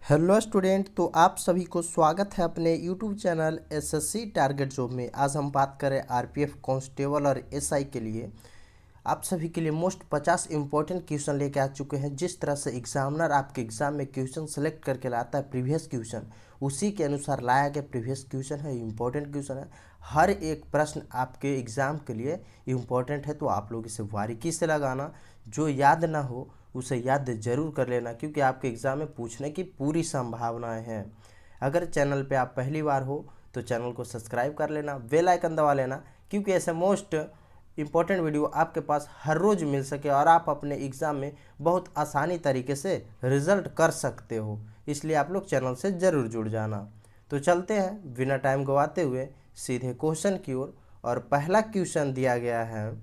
Hello student, तो आप सभी को स्वागत है अपने YouTube channel SSC target job में। आज हम बात करें आरपीएफ कांस्टेबल और एसआई के लिए। आप सभी के लिए मोस्ट 50 इंपॉर्टेंट क्वेश्चन लेके आ चुके हैं। जिस तरह से एग्जामिनर आपके एग्जाम में क्वेश्चन सेलेक्ट करके लाता है प्रीवियस क्वेश्चन, उसी के अनुसार लाया गया प्रीवियस क्वेश्चन है, इंपॉर्टेंट क्वेश्चन है। हर एक प्रश्न आपके एग्जाम के लिए इम्पोर्टेंट है, तो आप लोग इसे बारीकी से लगाना। जो याद ना हो उसे याद जरूर कर लेना, क्योंकि आपके एग्ज़ाम में पूछने की पूरी संभावनाएं हैं। अगर चैनल पे आप पहली बार हो तो चैनल को सब्सक्राइब कर लेना, बेल आइकन दबा लेना, क्योंकि ऐसे मोस्ट इंपॉर्टेंट वीडियो आपके पास हर रोज़ मिल सके और आप अपने एग्ज़ाम में बहुत आसानी तरीके से रिजल्ट कर सकते हो। इसलिए आप लोग चैनल से ज़रूर जुड़ जाना। तो चलते हैं बिना टाइम गवाते हुए सीधे क्वेश्चन की ओर। और पहला क्वेश्चन दिया गया है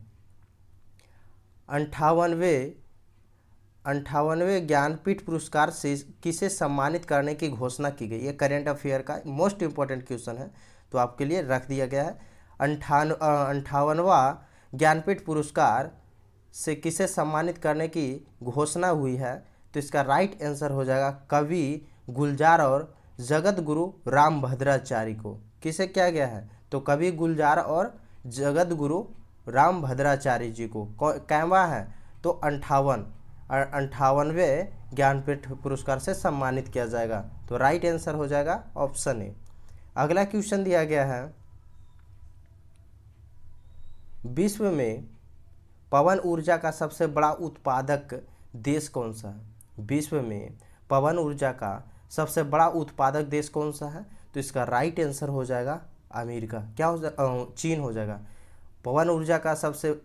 58वें ज्ञानपीठ पुरस्कार से किसे सम्मानित करने की घोषणा की गई। ये करेंट अफेयर का मोस्ट इंपॉर्टेंट क्वेश्चन है, तो आपके लिए रख दिया गया है। 58वां ज्ञानपीठ पुरस्कार से किसे सम्मानित करने की घोषणा हुई है, तो इसका राइट आंसर हो जाएगा कवि गुलजार और जगत गुरु रामभद्राचार्य को। किसे किया गया है, तो कवि गुलजार और जगत गुरु रामभद्राचार्य जी को कैवा है, तो 58वें ज्ञानपीठ पुरस्कार से सम्मानित किया जाएगा। तो राइट आंसर हो जाएगा ऑप्शन ए। अगला क्वेश्चन दिया गया है विश्व में पवन ऊर्जा का सबसे बड़ा उत्पादक देश कौन सा है। विश्व में पवन ऊर्जा का सबसे बड़ा उत्पादक देश कौन सा है, तो इसका राइट आंसर हो जाएगा अमेरिका। क्या हो चीन हो जाएगा। पवन ऊर्जा का सबसे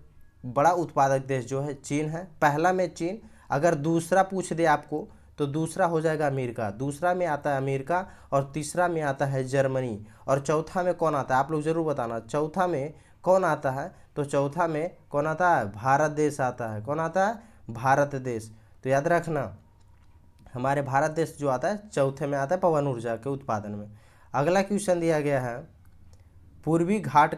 बड़ा उत्पादक देश जो है चीन है। पहला में चीन, अगर दूसरा पूछ दे आपको तो दूसरा हो जाएगा अमेरिका। दूसरा में आता है अमेरिका और तीसरा में आता है जर्मनी। और चौथा में कौन आता है, आप लोग जरूर बताना। चौथा में कौन आता है, तो चौथा में कौन आता है, भारत देश आता है। कौन आता है, भारत देश। तो याद रखना, हमारे भारत देश जो आता है चौथे में आता है पवन ऊर्जा के उत्पादन में। अगला क्वेश्चन दिया गया है पूर्वी घाट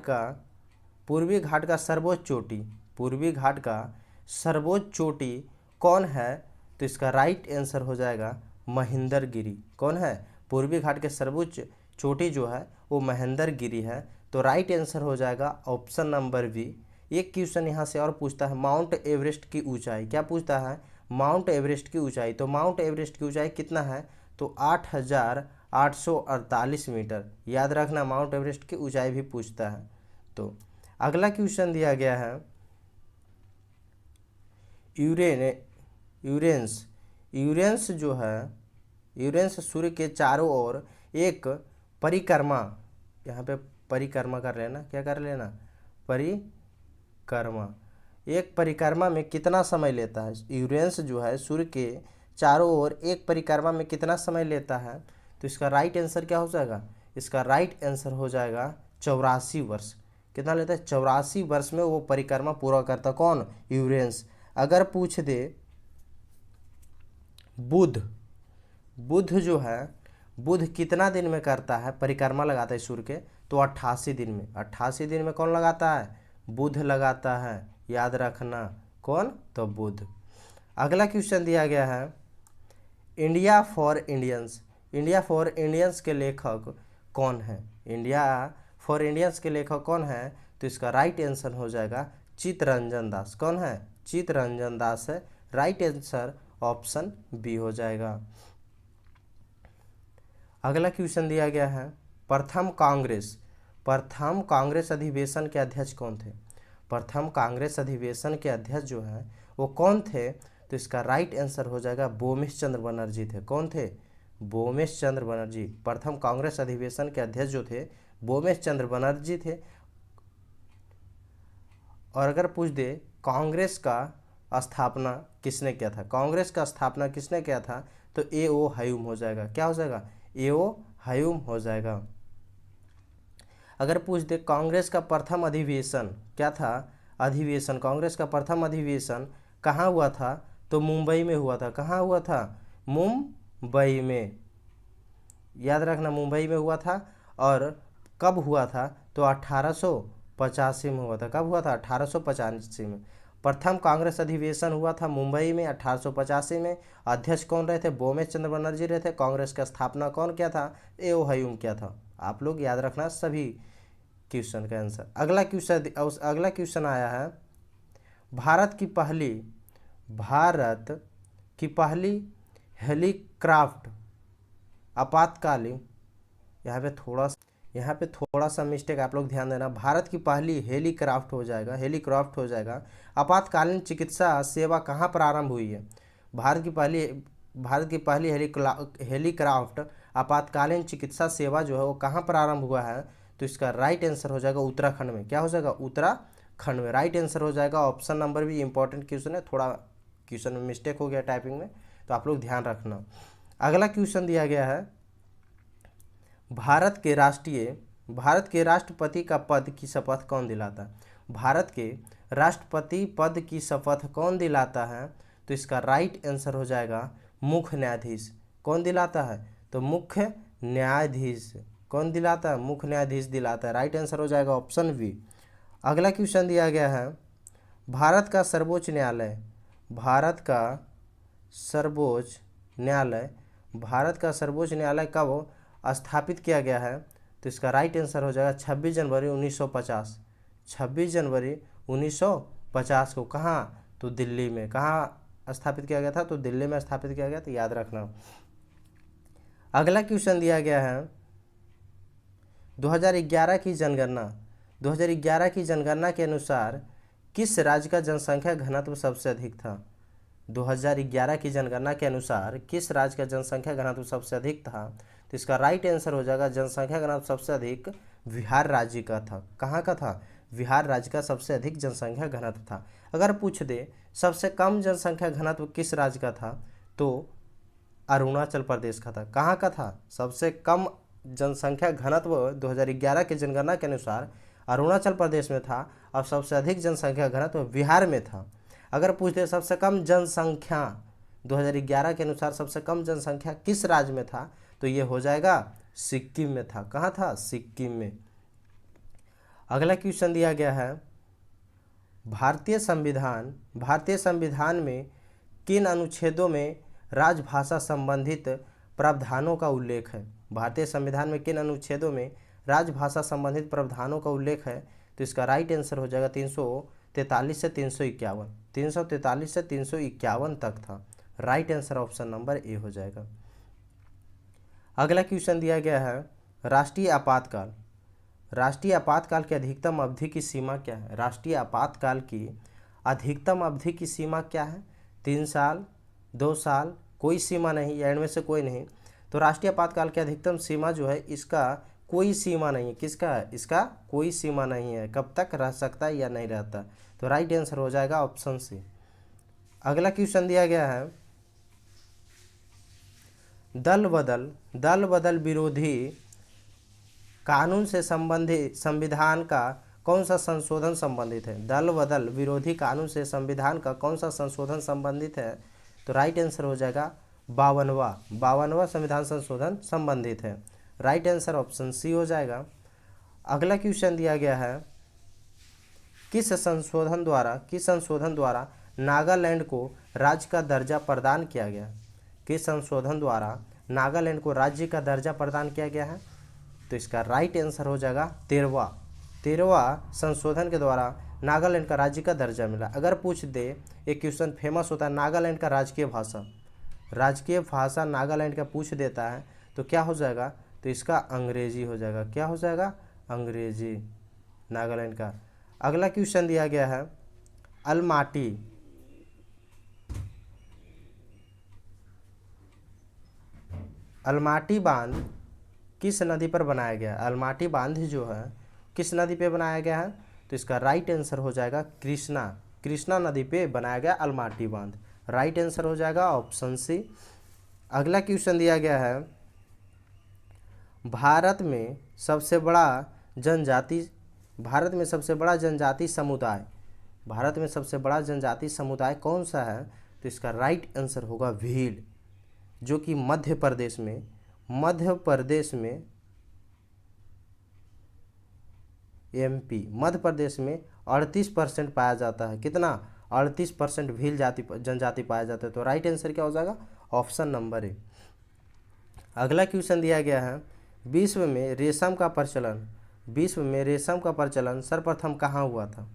का सर्वोच्च चोटी, पूर्वी घाट का सर्वोच्च चोटी कौन है, तो इसका राइट आंसर हो जाएगा महेंद्रगिरी। कौन है, पूर्वी घाट के सर्वोच्च चोटी जो है वो महेंद्रगिरी है। तो राइट आंसर हो जाएगा ऑप्शन नंबर बी। एक क्वेश्चन यहाँ से और पूछता है माउंट एवरेस्ट की ऊंचाई। क्या पूछता है, माउंट एवरेस्ट की ऊंचाई। तो माउंट एवरेस्ट की ऊंचाई कितना है, तो 8,848 मीटर। याद रखना, माउंट एवरेस्ट की ऊंचाई भी पूछता है। तो अगला क्वेश्चन दिया गया है यूरेनस यूरेनस जो है, यूरेनस सूर्य के चारों ओर एक परिक्रमा, यहाँ पे परिक्रमा कर लेना, क्या कर लेना, परिक्रमा। एक परिक्रमा में कितना समय लेता है। यूरेनस जो है सूर्य के चारों ओर एक परिक्रमा में कितना समय लेता है, तो इसका राइट आंसर क्या हो जाएगा, इसका राइट आंसर हो जाएगा 84 वर्ष। कितना लेता है, 84 वर्ष में वो परिक्रमा पूरा करता। कौन, यूरेनस। अगर पूछ दे बुध जो है, बुध कितना दिन में करता है, परिक्रमा लगाता है सूर्य के, तो 88 दिन में। 88 दिन में कौन लगाता है, बुध लगाता है। याद रखना, कौन, तो बुध। अगला क्वेश्चन दिया गया है India for Indians. India for Indians के लेखक कौन है, इंडिया फॉर इंडियंस के लेखक कौन है, तो इसका राइट आंसर हो जाएगा चित्तरंजन दास। कौन है, चित्तरंजन दास है। राइट आंसर ऑप्शन बी हो जाएगा। अगला क्वेश्चन दिया गया है प्रथम कांग्रेस अधिवेशन के अध्यक्ष कौन थे। प्रथम कांग्रेस अधिवेशन के अध्यक्ष जो है वो कौन थे, तो इसका राइट आंसर हो जाएगा बोमेश चंद्र बनर्जी थे। कौन थे, बोमेश चंद्र बनर्जी। प्रथम कांग्रेस अधिवेशन के अध्यक्ष जो थे बोमेश चंद्र बनर्जी थे। और अगर पूछ दे कांग्रेस का स्थापना किसने किया था, कांग्रेस का स्थापना किसने किया था, तो ए.ओ. ह्यूम हो जाएगा। क्या हो जाएगा, ए.ओ. ह्यूम हो जाएगा। अगर पूछ दे कांग्रेस का प्रथम अधिवेशन क्या था, अधिवेशन, कांग्रेस का प्रथम अधिवेशन कहाँ हुआ था, तो मुंबई में हुआ था। कहाँ हुआ था, मुंबई में। याद रखना, मुंबई में हुआ था। और कब हुआ था, तो 1885 में हुआ था। कब हुआ था, 1885 में। प्रथम कांग्रेस अधिवेशन हुआ था मुंबई में 1885 में। अध्यक्ष कौन रहे थे? बोमे चंद्र बनर्जी रहे थे। कांग्रेस का स्थापना कौन किया था? ए.ओ. हयूम किया था। आप लोग याद रखना सभी क्वेश्चन का आंसर। अगला क्वेश्चन आया है, भारत की पहली हेलीक्राफ्ट आपातकालीन, यहाँ पे थोड़ा सा मिस्टेक, आप लोग ध्यान देना। भारत की पहली हेलीक्राफ्ट हो जाएगा आपातकालीन चिकित्सा सेवा कहाँ प्रारंभ हुई है? भारत की पहली हेलीक्राफ्ट आपातकालीन चिकित्सा सेवा जो है वो कहाँ प्रारंभ हुआ है? तो इसका राइट आंसर हो जाएगा उत्तराखंड में। क्या हो जाएगा? उत्तराखंड में राइट आंसर हो जाएगा। ऑप्शन नंबर भी इंपॉर्टेंट क्वेश्चन है, थोड़ा क्वेश्चन में मिस्टेक हो गया टाइपिंग में, तो आप लोग ध्यान रखना। अगला क्वेश्चन दिया गया है, भारत के राष्ट्रपति का पद की शपथ कौन दिलाता है? भारत के राष्ट्रपति पद की शपथ कौन दिलाता है? तो इसका राइट आंसर हो जाएगा मुख्य न्यायाधीश। कौन दिलाता है? तो मुख्य न्यायाधीश। कौन दिलाता है? मुख्य न्यायाधीश दिलाता है। राइट आंसर हो जाएगा ऑप्शन बी। अगला क्वेश्चन दिया गया है, भारत का सर्वोच्च न्यायालय कब स्थापित किया गया है? तो इसका राइट आंसर हो जाएगा 26 जनवरी 1950। 26 जनवरी 1950 को कहाँ? तो दिल्ली में। कहाँ स्थापित किया गया था? तो दिल्ली में स्थापित किया गया, तो याद रखना। अगला क्वेश्चन दिया गया है, 2011 की जनगणना के अनुसार किस राज्य का जनसंख्या घनत्व सबसे अधिक था? 2011 की जनगणना के अनुसार किस राज्य का जनसंख्या घनत्व सबसे अधिक था? तो इसका राइट आंसर हो जाएगा जनसंख्या घनत्व सबसे अधिक बिहार राज्य का था। कहाँ का था? बिहार राज्य का सबसे अधिक जनसंख्या घनत्व था। अगर पूछ दे सबसे कम जनसंख्या घनत्व किस राज्य का था, तो अरुणाचल प्रदेश का था। कहाँ का था? सबसे कम जनसंख्या घनत्व 2011 की जनगणना के अनुसार अरुणाचल प्रदेश में था, और सबसे अधिक जनसंख्या घनत्व बिहार में था। अगर पूछते सबसे कम जनसंख्या 2011 के अनुसार सबसे कम जनसंख्या किस राज्य में था, तो ये हो जाएगा सिक्किम में था। कहाँ था? सिक्किम में। अगला क्वेश्चन दिया गया है, भारतीय संविधान में किन अनुच्छेदों में राजभाषा संबंधित प्रावधानों का उल्लेख है? भारतीय संविधान में किन अनुच्छेदों में राजभाषा संबंधित प्रावधानों का उल्लेख है? तो इसका राइट आंसर हो जाएगा 343 से 351। 343 से 351 तक था। Right answer option number A हो जाएगा। अगला क्वेश्चन दिया गया है, राष्ट्रीय आपातकाल की अधिकतम अवधि की सीमा क्या है? राष्ट्रीय आपातकाल की अधिकतम अवधि की सीमा क्या है? 3 साल, 2 साल, कोई सीमा नहीं, या इनमें से कोई नहीं। तो राष्ट्रीय आपातकाल की अधिकतम सीमा जो है इसका कोई सीमा नहीं है। किसका? इसका कोई सीमा नहीं है, कब तक रह सकता है या नहीं रहता। तो राइट आंसर हो जाएगा ऑप्शन सी। अगला क्वेश्चन दिया गया है, दल बदल विरोधी कानून से संबंधित संविधान का कौन सा संशोधन संबंधित है? दल बदल विरोधी कानून से संविधान का कौन सा संशोधन संबंधित है? तो राइट आंसर हो जाएगा 52वां संविधान संशोधन संबंधित है। राइट आंसर ऑप्शन सी हो जाएगा। अगला क्वेश्चन दिया गया है, किस संशोधन द्वारा नागालैंड को राज्य का दर्जा प्रदान किया गया? किस संशोधन द्वारा नागालैंड को राज्य का दर्जा प्रदान किया गया है? तो इसका राइट आंसर हो जाएगा 13वां संशोधन के द्वारा नागालैंड का राज्य का दर्जा मिला। अगर पूछ दे, एक क्वेश्चन फेमस होता है, नागालैंड का राजकीय भाषा नागालैंड का पूछ देता है, तो क्या हो जाएगा? तो इसका अंग्रेजी हो जाएगा। क्या हो जाएगा? अंग्रेजी, नागालैंड का। अगला क्वेश्चन दिया गया है, अलमाटी बांध किस नदी पर बनाया गया? अलमाटी बांध जो है किस नदी पे बनाया गया है? तो इसका राइट आंसर हो जाएगा कृष्णा नदी पे बनाया गया अलमाटी बांध। राइट आंसर हो जाएगा ऑप्शन सी। अगला क्वेश्चन दिया गया है, भारत में सबसे बड़ा जनजाति समुदाय कौन सा है? तो इसका राइट आंसर होगा भील, जो कि मध्य प्रदेश में 38% पाया जाता है। कितना? 38% भील जाति जनजाति पाया जाता है। तो राइट आंसर क्या हो जाएगा? Option number A. अगला क्वेश्चन दिया गया है, विश्व में रेशम का प्रचलन सर्वप्रथम कहाँ हुआ था?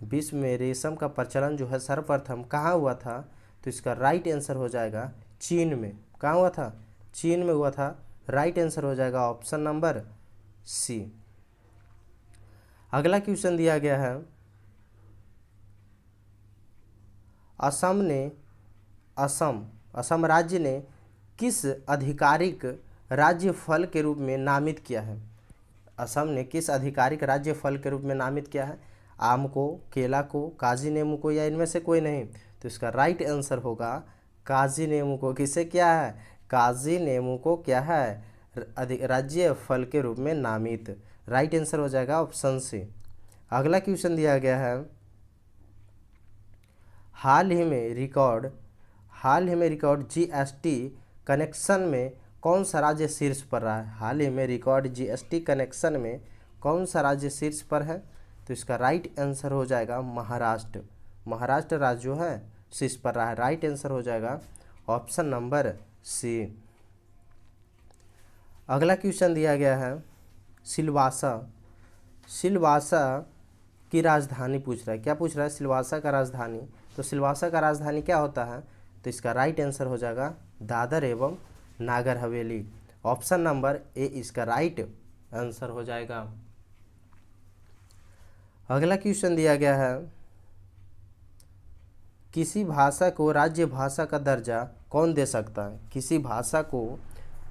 विश्व में रेशम का प्रचलन जो है सर्वप्रथम कहाँ हुआ था? तो इसका राइट आंसर हो जाएगा चीन में। कहाँ हुआ था? चीन में हुआ था। राइट आंसर हो जाएगा ऑप्शन नंबर सी। अगला क्वेश्चन दिया गया है, असम राज्य ने किस आधिकारिक राज्य फल के रूप में नामित किया है? असम ने किस आधिकारिक राज्य फल के रूप में नामित किया है? आम को, केला को, काजी नींबू को, या इनमें से कोई नहीं? तो इसका राइट आंसर होगा काजी नींबू को। किसे क्या है? काजी नींबू को क्या है? राज्य फल के रूप में नामित। राइट आंसर हो जाएगा ऑप्शन सी। अगला क्वेश्चन दिया गया है, हाल ही में रिकॉर्ड जीएसटी कनेक्शन में कौन सा राज्य शीर्ष पर रहा है? हाल ही में रिकॉर्ड जीएसटी कनेक्शन में कौन सा राज्य शीर्ष पर है? तो इसका राइट आंसर हो जाएगा महाराष्ट्र। महाराष्ट्र राज्य जो है शीर्ष पर रहा है। राइट आंसर हो जाएगा ऑप्शन नंबर सी। अगला क्वेश्चन दिया गया है, सिलवासा की राजधानी पूछ रहा है। क्या पूछ रहा है? सिलवासा का राजधानी। तो सिलवासा का राजधानी क्या होता है? तो इसका राइट आंसर हो जाएगा दादर एवं Nagar Haveli. Option number A इसका राइट आंसर हो जाएगा। अगला क्वेश्चन दिया गया है, किसी भाषा को राज्य भाषा का दर्जा कौन दे सकता है? किसी भाषा को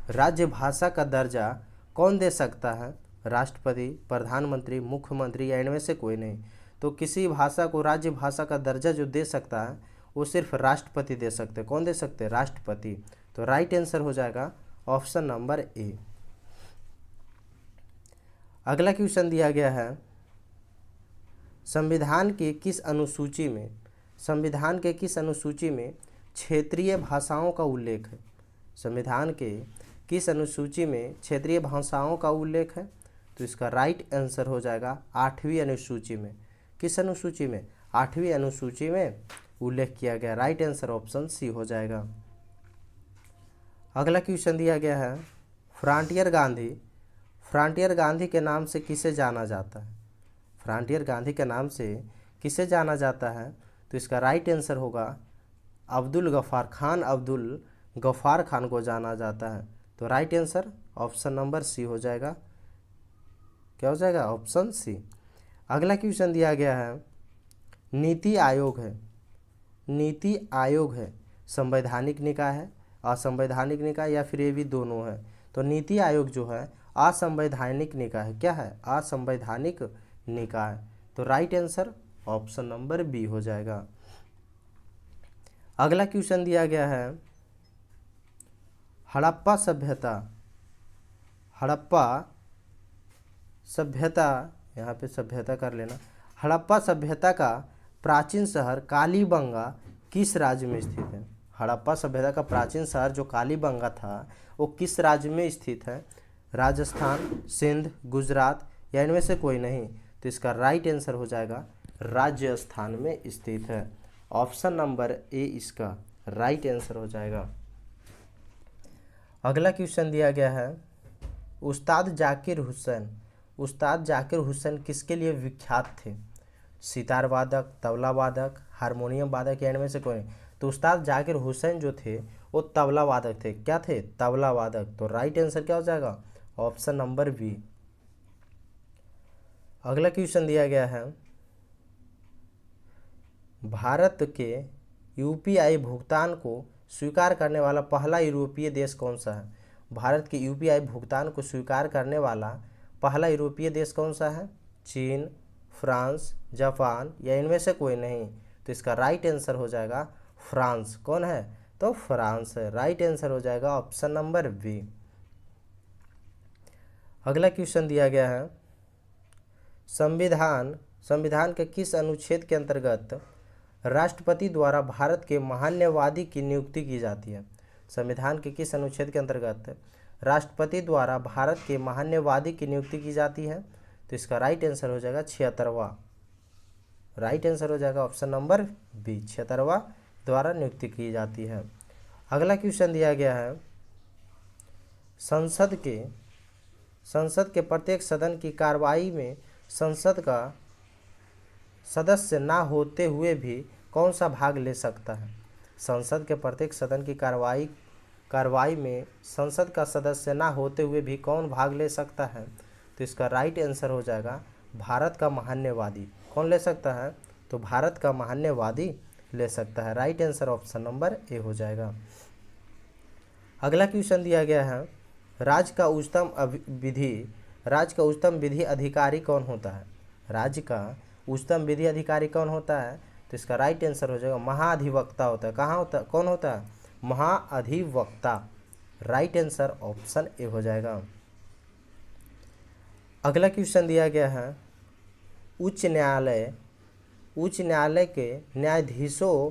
राज्य भाषा का दर्जा कौन दे सकता है? राष्ट्रपति, प्रधानमंत्री, मुख्यमंत्री, या इनमें से कोई नहीं? तो किसी भाषा को राज्य भाषा का दर्जा जो दे सकता है वो सिर्फ राष्ट्रपति दे सकते हैं। कौन दे सकते हैं? राष्ट्रपति। तो राइट आंसर हो जाएगा ऑप्शन नंबर ए। अगला क्वेश्चन दिया गया है, संविधान के किस अनुसूची में क्षेत्रीय भाषाओं का उल्लेख है? संविधान के किस अनुसूची में क्षेत्रीय भाषाओं का उल्लेख है? तो इसका राइट आंसर हो जाएगा 8वीं अनुसूची में। किस अनुसूची में? 8वीं अनुसूची में उल्लेख किया गया। राइट आंसर ऑप्शन सी हो जाएगा। अगला क्वेश्चन दिया गया है, फ्रंटियर गांधी के नाम से किसे जाना जाता है? फ्रंटियर गांधी के नाम से किसे जाना जाता है? तो इसका राइट आंसर होगा अब्दुल गफ्फार खान को जाना जाता है। तो right answer option number C हो जाएगा। क्या हो जाएगा? Option C. अगला क्वेश्चन दिया गया है, नीति आयोग है संवैधानिक निकाय है, असंवैधानिक निकाय, या फिर ये भी दोनों है? तो नीति आयोग जो है असंवैधानिक निकाय है। क्या है? असंवैधानिक निकाय। तो right answer option number B हो जाएगा। अगला क्वेश्चन दिया गया है, हड़प्पा सभ्यता, यहाँ पे सभ्यता कर लेना। हड़प्पा सभ्यता का प्राचीन शहर कालीबंगा किस राज्य में स्थित है? हड़प्पा सभ्यता का प्राचीन शहर जो कालीबंगा था वो किस राज्य में स्थित है? राजस्थान, सिंध, गुजरात, या इनमें से कोई नहीं? तो इसका राइट आंसर हो जाएगा राजस्थान में स्थित है। ऑप्शन नंबर ए इसका राइट आंसर हो जाएगा। अगला क्वेश्चन दिया गया है, उस्ताद जाकिर हुसैन किसके लिए विख्यात थे? सितार वादक, तबला वादक, हारमोनियम वादक, या इनमें से कोई नहीं? तो उस्ताद जाकिर हुसैन जो थे वो तबला वादक थे। क्या थे? तबला वादक। तो राइट आंसर क्या हो जाएगा? Option number B. अगला क्वेश्चन दिया गया है, भारत के यूपीआई भुगतान को स्वीकार करने वाला पहला यूरोपीय देश कौन सा है? भारत के यूपीआई भुगतान को स्वीकार करने वाला पहला यूरोपीय देश कौन सा है? चीन, फ्रांस, जापान, या इनमें से कोई नहीं? तो इसका राइट आंसर हो जाएगा फ्रांस। कौन है? तो फ्रांस है। राइट आंसर हो जाएगा ऑप्शन नंबर बी। अगला क्वेश्चन दिया गया है, संविधान के किस अनुच्छेद के अंतर्गत राष्ट्रपति द्वारा भारत के महान्यवादी की नियुक्ति की जाती है? संविधान के किस अनुच्छेद के अंतर्गत राष्ट्रपति द्वारा भारत के महान्यवादी की नियुक्ति की जाती है? तो इसका राइट आंसर हो जाएगा 76वां राइट आंसर हो जाएगा ऑप्शन नंबर बी, 76वां द्वारा नियुक्ति की जाती है। अगला क्वेश्चन दिया गया है, संसद के प्रत्येक सदन की कार्रवाई में संसद का सदस्य ना होते हुए भी कौन सा भाग ले सकता है? संसद के प्रत्येक सदन की कार्रवाई में संसद का सदस्य ना होते हुए भी कौन भाग ले सकता है? तो इसका राइट आंसर हो जाएगा भारत का महान्यवादी। कौन ले सकता है? तो भारत का महान्यवादी ले सकता है। Right answer option number A हो जाएगा। अगला क्वेश्चन दिया गया है, राज्य का उच्चतम विधि अधिकारी कौन होता है? राज्य का उच्चतम विधि अधिकारी कौन होता है? तो इसका राइट आंसर हो जाएगा महाधिवक्ता होता है। कौन होता है? महाधिवक्ता। राइट आंसर ऑप्शन ए हो जाएगा। अगला क्वेश्चन दिया गया है, उच्च न्यायालय के न्यायाधीशों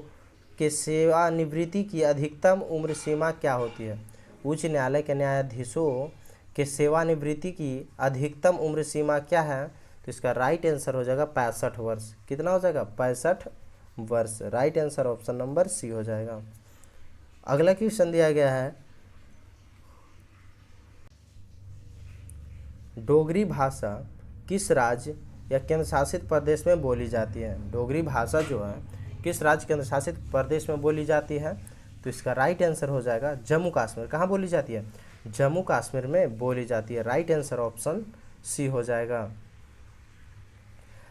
के सेवानिवृत्ति की अधिकतम उम्र सीमा क्या होती है? उच्च न्यायालय के न्यायाधीशों के सेवानिवृत्ति की अधिकतम उम्र सीमा क्या है? तो इसका राइट आंसर हो जाएगा 65 वर्ष। कितना हो जाएगा? 65 वर्ष। Right answer option number C हो जाएगा। अगला क्वेश्चन दिया गया है, डोगरी भाषा किस राज्य या केंद्र शासित प्रदेश में बोली जाती है? डोगरी भाषा जो है किस राज्य केंद्र शासित प्रदेश में बोली जाती है? तो इसका राइट आंसर हो जाएगा जम्मू कश्मीर। कहाँ बोली जाती है? जम्मू कश्मीर में बोली जाती है। राइट आंसर ऑप्शन सी हो जाएगा।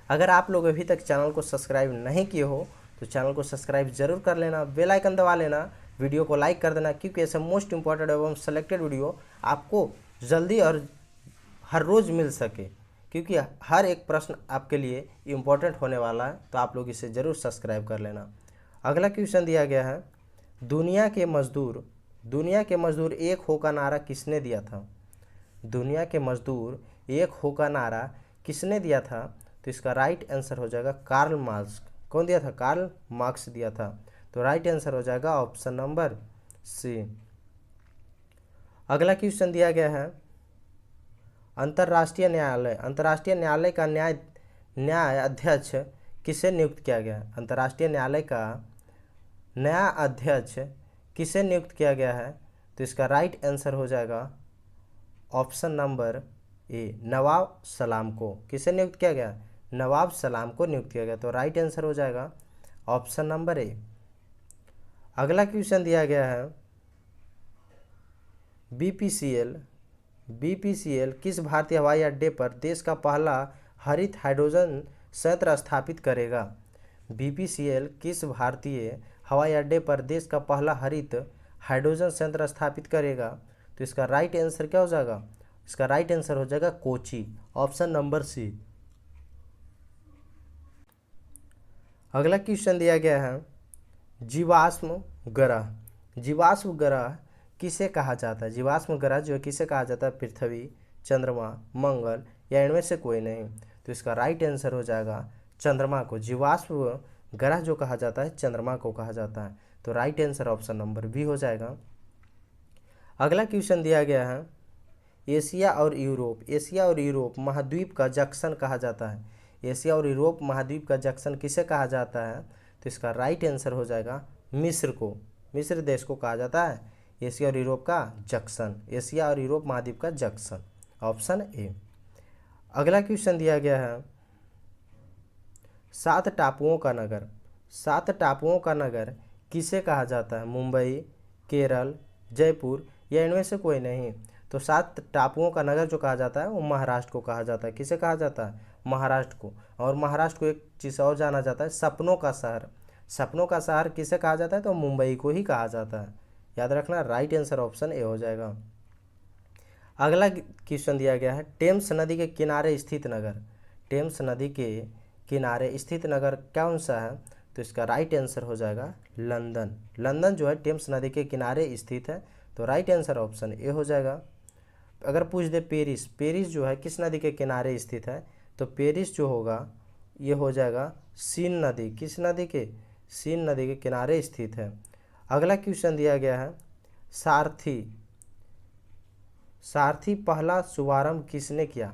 अगर आप लोग अभी तक चैनल को सब्सक्राइब नहीं किए हो तो चैनल को सब्सक्राइब जरूर कर लेना, बेल आइकन दबा लेना, वीडियो को लाइक कर देना, क्योंकि ऐसे मोस्ट इंपॉर्टेंट एवं सेलेक्टेड वीडियो आपको जल्दी और हर रोज़ मिल सके, क्योंकि हर एक प्रश्न आपके लिए इम्पोर्टेंट होने वाला है। तो आप लोग इसे ज़रूर सब्सक्राइब कर लेना। अगला क्वेश्चन दिया गया है, दुनिया के मजदूर एक हो का नारा किसने दिया था? दुनिया के मजदूर एक हो का नारा किसने दिया था? तो इसका राइट आंसर हो जाएगा कार्ल मार्क्स। कौन दिया था? कार्ल मार्क्स दिया था। तो राइट आंसर हो जाएगा ऑप्शन नंबर सी। अगला क्वेश्चन दिया गया है, अंतर्राष्ट्रीय न्यायालय का न्याय अध्यक्ष किसे नियुक्त किया गया? अंतर्राष्ट्रीय न्यायालय का नया अध्यक्ष किसे नियुक्त किया गया है? तो इसका राइट आंसर हो जाएगा ऑप्शन नंबर ए, नवाब सलाम को। किसे नियुक्त किया गया? नवाब सलाम को नियुक्त किया गया। तो राइट आंसर हो जाएगा ऑप्शन नंबर ए। अगला क्वेश्चन दिया गया है, बीपीसीएल किस भारतीय हवाई अड्डे पर देश का पहला हरित हाइड्रोजन संयंत्र स्थापित करेगा? बीपीसीएल किस भारतीय हवाई अड्डे पर देश का पहला हरित हाइड्रोजन संयंत्र स्थापित करेगा? तो इसका राइट आंसर क्या हो जाएगा? इसका राइट आंसर हो जाएगा कोची। ऑप्शन नंबर सी। अगला क्वेश्चन दिया गया है, जीवाश्म ग्रह किसे कहा जाता है? जीवाश्म ग्रह जो है किसे कहा जाता है? पृथ्वी, चंद्रमा, मंगल या इनमें से कोई नहीं। तो इसका राइट आंसर हो जाएगा चंद्रमा को। जीवाश्म ग्रह जो कहा जाता है चंद्रमा को कहा जाता है। तो right answer option number B हो जाएगा। अगला क्वेश्चन दिया गया है, एशिया और यूरोप महाद्वीप का जंक्शन कहा जाता है। एशिया और यूरोप महाद्वीप का जंक्शन किसे कहा जाता है? तो इसका राइट आंसर हो जाएगा मिस्र को। मिस्र देश को कहा जाता है एशिया और यूरोप का जंक्शन। एशिया और यूरोप महाद्वीप का जंक्शन। Option A. अगला क्वेश्चन दिया गया है, 7 टापुओं का नगर किसे कहा जाता है? मुंबई, केरल, जयपुर या इनमें से कोई नहीं। तो 7 टापुओं का नगर जो कहा जाता है वो महाराष्ट्र को कहा जाता है। किसे कहा जाता है? महाराष्ट्र को। और महाराष्ट्र को एक चीज़ और जाना जाता है, सपनों का शहर। सपनों का शहर किसे कहा जाता है? तो मुंबई को ही कहा जाता है। याद रखना, राइट आंसर ऑप्शन ए हो जाएगा। अगला क्वेश्चन दिया गया है, टेम्स नदी के किनारे स्थित नगर कौन सा है? तो इसका राइट आंसर हो जाएगा लंदन जो है टेम्स नदी के किनारे स्थित है। तो राइट आंसर ऑप्शन ए हो जाएगा। अगर पूछ दे पेरिस जो है किस नदी के किनारे स्थित है? तो पेरिस जो होगा ये हो जाएगा सीन नदी। किस नदी के? सीन नदी के किनारे स्थित है। अगला क्वेश्चन दिया गया है, सारथी पहला शुभारंभ किसने किया?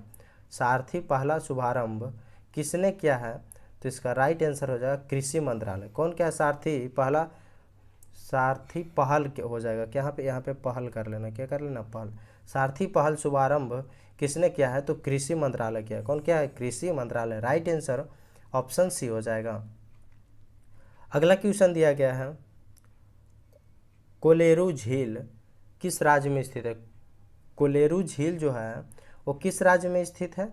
सारथी पहला शुभारंभ किसने किया है? तो इसका राइट आंसर हो जाएगा कृषि मंत्रालय। कौन क्या है? सारथी पहला, सारथी पहल हो जाएगा। क्या यहाँ पे पहल कर लेना, क्या कर लेना? पहल। सारथी पहल शुभारंभ किसने किया है? तो कृषि मंत्रालय किया है। कौन क्या है? कृषि मंत्रालय। राइट आंसर ऑप्शन सी हो जाएगा। अगला क्वेश्चन दिया गया है, कोलेरू झील किस राज्य में स्थित है? कोलेरू झील जो है वो किस राज्य में स्थित है?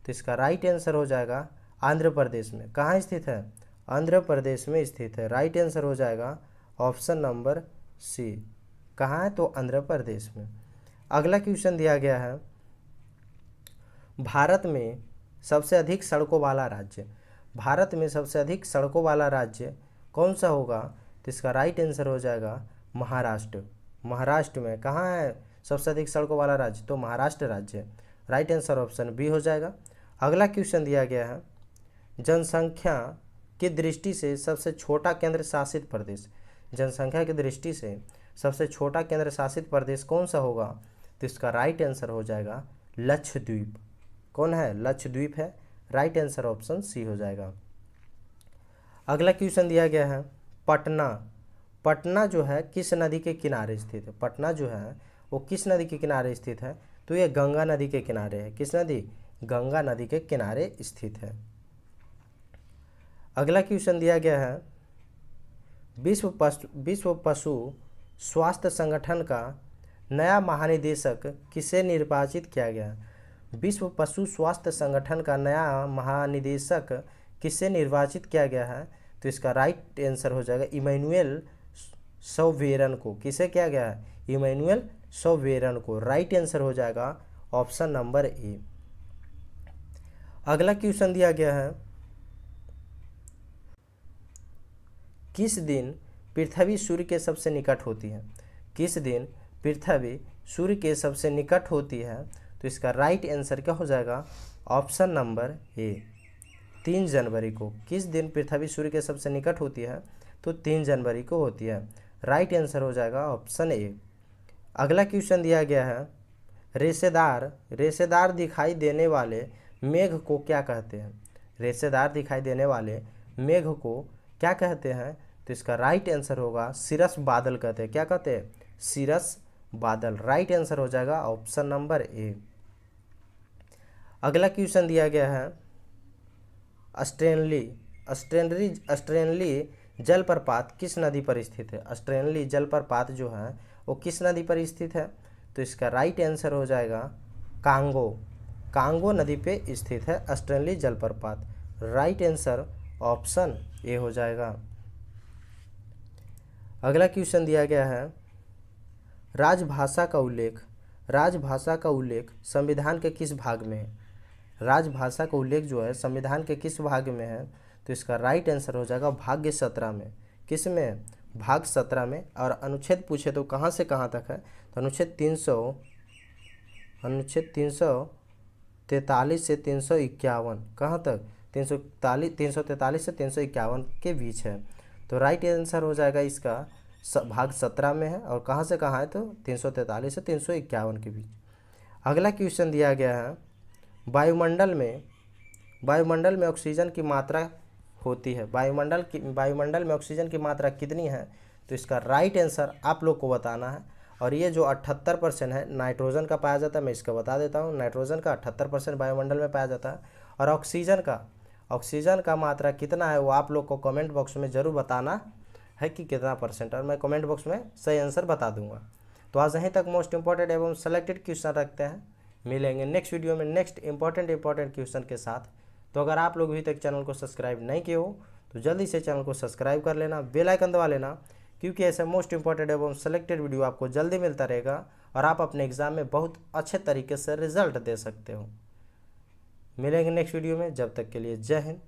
तो इसका राइट आंसर हो जाएगा आंध्र प्रदेश में। कहाँ स्थित है? आंध्र प्रदेश में स्थित है। राइट आंसर हो जाएगा ऑप्शन नंबर सी। कहाँ है? तो आंध्र प्रदेश में। अगला क्वेश्चन दिया गया है, भारत में सबसे अधिक सड़कों वाला राज्य, भारत में सबसे अधिक सड़कों वाला राज्य कौन सा होगा? तो इसका राइट आंसर हो जाएगा महाराष्ट्र। महाराष्ट्र में कहाँ है सबसे अधिक सड़कों वाला राज्य? तो महाराष्ट्र राज्य। राइट आंसर ऑप्शन बी हो जाएगा। अगला क्वेश्चन दिया गया है, जनसंख्या की दृष्टि से सबसे छोटा केंद्र शासित प्रदेश, जनसंख्या की दृष्टि से सबसे छोटा केंद्र शासित प्रदेश कौन सा होगा? तो इसका राइट आंसर हो जाएगा लक्षद्वीप। कौन है? लक्षद्वीप है। राइट आंसर ऑप्शन सी हो जाएगा। अगला क्वेश्चन दिया गया है, पटना, पटना जो है किस नदी के किनारे स्थित है? पटना जो है वो किस नदी के किनारे स्थित है? तो ये गंगा नदी के किनारे है। किस नदी? गंगा नदी के किनारे स्थित है। अगला क्वेश्चन दिया गया है, विश्व पशु स्वास्थ्य संगठन का नया महानिदेशक किसे निर्वाचित किया गया? विश्व पशु स्वास्थ्य संगठन का नया महानिदेशक किसे निर्वाचित किया गया है? तो इसका राइट आंसर हो जाएगा इमैनुअल सौवेरन को। किसे किया गया है? इमैनुअल सौवेरन को। राइट आंसर हो जाएगा ऑप्शन नंबर ए। अगला क्वेश्चन दिया गया है, किस दिन पृथ्वी सूर्य के सबसे निकट होती है? किस दिन पृथ्वी सूर्य के सबसे निकट होती है? तो इसका राइट आंसर क्या हो जाएगा? ऑप्शन नंबर ए 3 जनवरी को। किस दिन पृथ्वी सूर्य के सबसे निकट होती है? तो 3 जनवरी को होती है। राइट आंसर हो जाएगा ऑप्शन ए। अगला क्वेश्चन दिया गया है, रेशेदार, रेशेदार दिखाई देने वाले मेघ को क्या कहते हैं? रेशेदार दिखाई देने वाले मेघ को क्या कहते हैं? तो इसका राइट आंसर होगा सिरस बादल कहते हैं। क्या कहते हैं? सिरस बादल। राइट आंसर हो जाएगा ऑप्शन नंबर ए। अगला क्वेश्चन दिया गया है, अस्ट्रेनली जलप्रपात किस नदी पर स्थित है? अस्ट्रेनली जलप्रपात जो है वो किस नदी पर स्थित है? तो इसका राइट आंसर हो जाएगा कांगो। कांगो नदी पे स्थित है अस्ट्रेनली जलप्रपात। राइट आंसर ऑप्शन ए हो जाएगा। अगला क्वेश्चन दिया गया है, राजभाषा का उल्लेख, राजभाषा का उल्लेख संविधान के किस भाग में है? राजभाषा का उल्लेख जो है संविधान के किस भाग में है? तो इसका राइट आंसर हो जाएगा भाग 17 में। किस में? भाग 17 में। और अनुच्छेद पूछे तो कहाँ से कहाँ तक है? तो अनुच्छेद 343 से 351। कहाँ तक? 343 से 351 के बीच है। तो राइट आंसर हो जाएगा इसका भाग 17 में है। और कहाँ से कहाँ है? तो 343 से 351 के बीच। अगला क्वेश्चन दिया गया है, वायुमंडल में ऑक्सीजन की मात्रा होती है, वायुमंडल में ऑक्सीजन की मात्रा कितनी है? तो इसका राइट आंसर आप लोग को बताना है। और ये जो 78% है नाइट्रोजन का पाया जाता है, मैं इसका बता देता हूँ। नाइट्रोजन का 78% वायुमंडल में पाया जाता है। और ऑक्सीजन का मात्रा कितना है वो आप लोग को कमेंट बॉक्स में ज़रूर बताना है कि कितना %, और मैं कमेंट बॉक्स में सही आंसर बता दूंगा। तो आज यहीं तक मोस्ट इंपॉर्टेंट एवं सेलेक्टेड क्वेश्चन रखते हैं। मिलेंगे नेक्स्ट वीडियो में नेक्स्ट इंपॉर्टेंट क्वेश्चन के साथ। तो अगर आप लोग अभी तक चैनल को सब्सक्राइब नहीं किए हो तो जल्दी से चैनल को सब्सक्राइब कर लेना, बेल आइकन दबा लेना, क्योंकि ऐसे मोस्ट इंपॉर्टेंट एवं सेलेक्टेड वीडियो आपको जल्दी मिलता रहेगा और आप अपने एग्जाम में बहुत अच्छे तरीके से रिजल्ट दे सकते हो। मिलेंगे नेक्स्ट वीडियो में, जब तक के लिए जय हिंद।